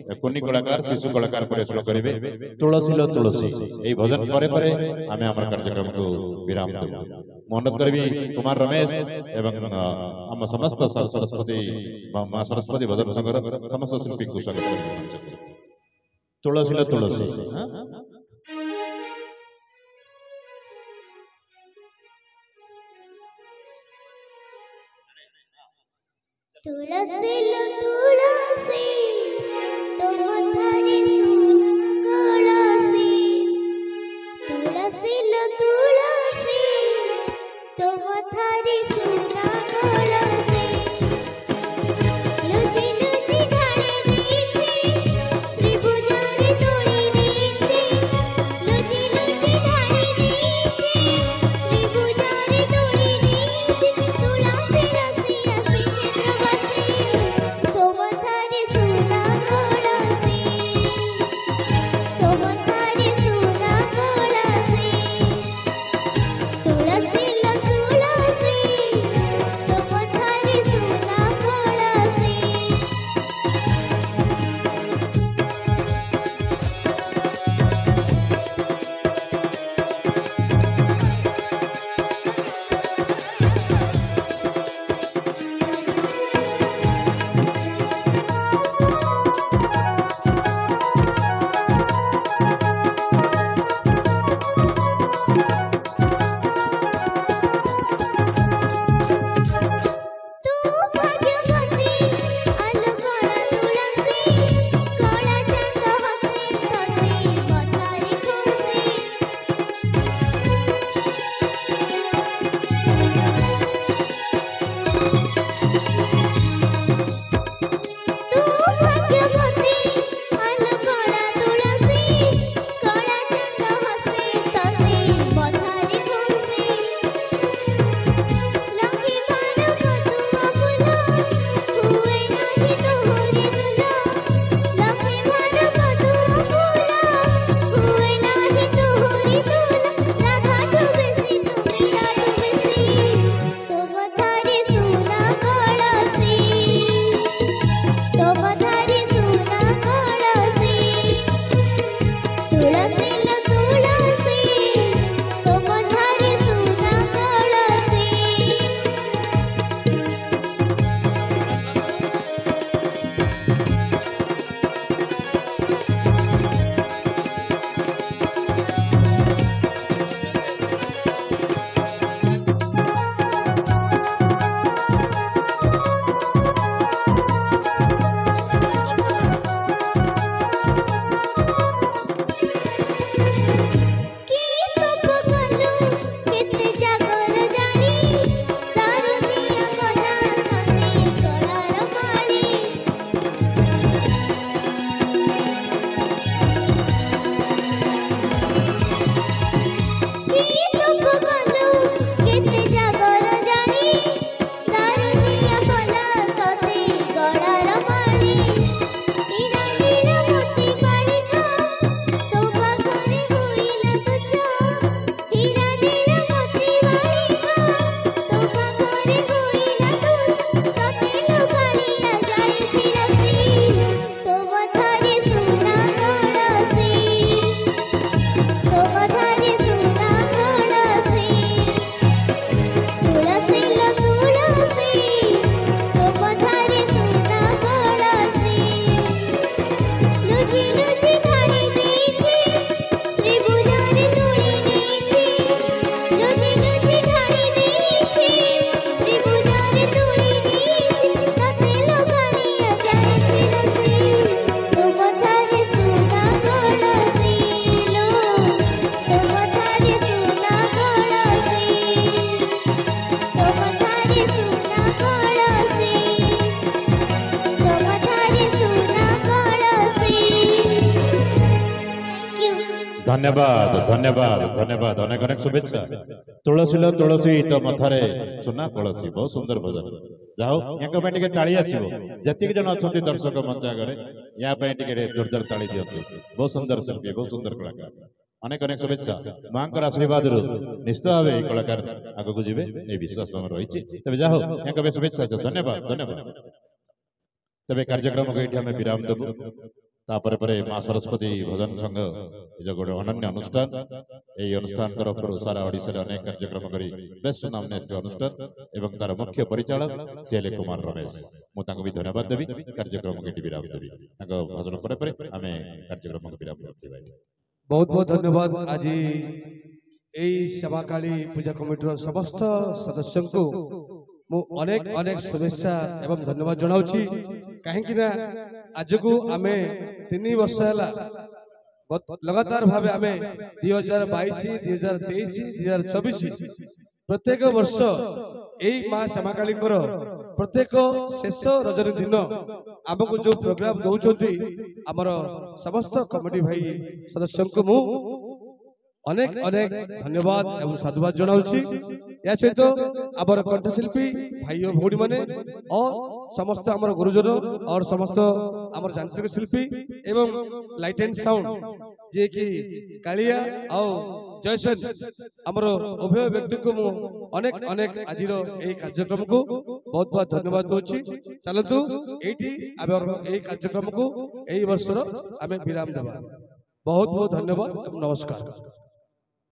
कुनी कलाकार शिशु कलाकार परिवेषण करेंगे तुलसी लो तुलसी यही भजन परे परे आमे आम कार्यक्रम को विराम देबु अनुरोध करी कुमार रमेश एवं आम समस्त सरस्वती मां सरस्वती भजन संघर समस्त शिल्पी को स्वागत करें तुलसी लो तुलसी तुलसी लो तुलसी तुम थारी सुना कलसी तुलसी लो तुलसी तुम थारी सुना कलसी लुचि लुचि ढाली दीछी श्री भुजारी तोड़ी दीछी लुचि लुचि ढाली दीछी श्री भुजारी तोड़ी दीछी तुलसी रसी रसी तुम थारी सुना कलसी तुम थारी सुना कलसी तुलसी लो तुलसी तुम थारी सुना कलसी तू भाग्यवती अलगड़ा तुलसी कला चंद हसी तसी मथारी खुशी तू भाग्यवती अलगड़ा तुलसी कला चंद हसी तसी मथारी खुशी लखी भार मधुआ फूल हुए नाही तोहरी दुला लखी भार मधुआ फूल हुए नाही तोहरी दुला राघाटू बेसी तुमी राघू बेसी तुम थारी सुना कलसी तुम थारी सुना कलसी तुलसी लो तुलसी तुम थारी सुना कलसी की तप कलु केते जागर जानी दारू दिया गला तते गलार माली की तप कलु केते जागर जानी दारू दिया गला तते गलार माली हीरा हीरा मोती बालिका तो पाखरे होइला तुझ हीरा हीरा मोती बालिका तो पाखरे होइला तुझ तते लुकालिया जाइछि रसी तुम थारी सुना कलसी तुम थारी सुना कलसी तुलसी लो तुलसी तुम थारी सुना कलसी लुचि लुचि ढाली दीछी श्री भुजारी तोड़ी दीछी लुचि लुचि ढाली दीछी श्री भुजारी तोड़ी दीछी तते लगालिया जाइछि रसी तुम थारी सुना कलसी लो तुम थारी सुना कलसी तुम थारी सुना कलसी तुम थारी सुना कलसी धन्यवाद धन्यवाद धन्यवाद अनेक अनेक शुभेच्छा तुलसी लो तुलसी तो मथारे सुना कलसी बहुत सुंदर भजन जाओ यहाँ टिके ताली आसो जति जन अच्छा दर्शक मंच आगे यहाँ टिके जोरदार ताली दिंतु बहुत सुंदर शिल्पी बहुत सुंदर कलाकार अनेक अनेक शुभेच्छा माँ आशीर्वाद निश्चित भाव कलाकार आगक जी विश्वास रही तेज जाओ यहाँ शुभेच्छा धन्यवाद धन्यवाद तेज कार्यक्रम को ये विराम देव। तापर परे माँ सरस्वती भजन संघ ये गोटे अनन्य अनुष्ठान यही अनुष्ठान तरफ सारा ओडिशा अनेक कार्यक्रम करी बेस सुनाम अनुष्ठान एवं तार मुख्य परिचालक सीएलए कुमार रमेश मुझे भी धन्यवाद देवी कार्यक्रम के विराम देवी भजन पर आम कार्यक्रम को विराम देवा बहुत बहुत धन्यवाद आज यही सेवाकाली पूजा कमिटर समस्त सदस्य को मु अनेक अनेक शुभेच्छा एवं धन्यवाद जनाऊँगी कहीं आज को आम 3 वर्ष है लगातार भाव आम 2022 2023 2024 प्रत्येक वर्ष यही माँ श्यामाकाली प्रत्येक शेष रजनी दिन आमको जो प्रोग्राम दौरान आमर समस्त कमिटी भाई सदस्य को मु अनेक अनेक धन्यवाद एवं साधुवाद जनाऊँगी या सहित आमर कंठशिल्पी भाई और भौणी मैंने और समस्त आमर गुरुजन और समस्त आमर यांत्रिक शिल्पी एवं लाइट एंड साउंड जे कि कालिया और जयसन आमर उभय व्यक्ति को मु अनेक अनेक आज कार्यक्रम को बहुत बहुत धन्यवाद दूची चलतु एटी आमर कार्यक्रम को यही वर्ष आम विराम देवा बहुत बहुत धन्यवाद नमस्कार।